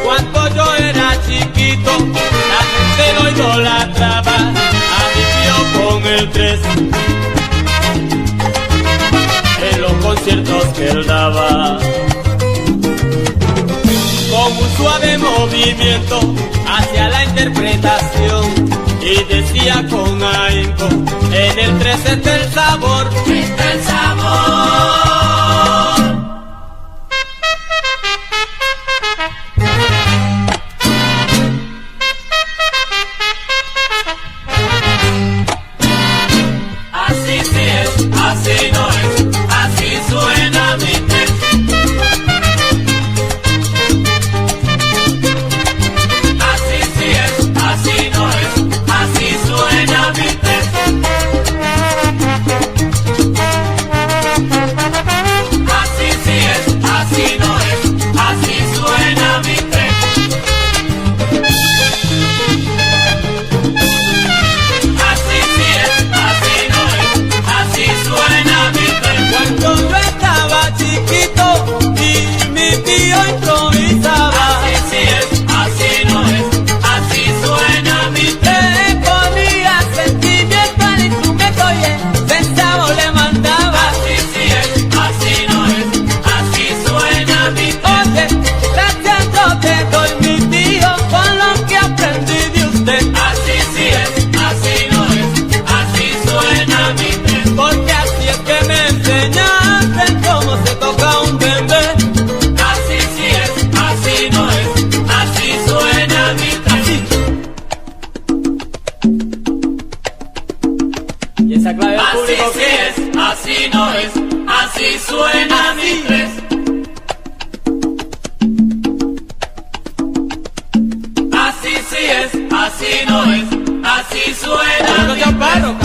Cuando yo era chiquito, la gente lo idolatraba, a mi tío con el 3, en los conciertos que él daba. Con un suave movimiento hacia la interpretación, y decía con ahínco, en el 3 está el sabor, está el sabor. Así sí es, así no es, así suena mi 3. Así sí es, así no es, así suena mi 3. Así sí es, así no es, así suena mi 3. Así sí es, así no es, así suena mi 3. Cuando yo estaba chiquito y mi tío improvisaba, Así sí es, así no es, así suena mi 3. le ponía sentimiento al instrumento y el centavo le mandaba. Así sí es, así no es, así suena mi 3. Oye, gracias yo te doy mi tío con lo que aprendí de usted, Así sí es, así no es, así suena mi 3. porque así es que me enseñaste cómo se toca un bebé. Así sí es, así no es, así suena mi 3. Y esa clave al Así público sí que es, así no es, así suena mi 3. Así sí es, así no es, así suena no mi te 3. aparo.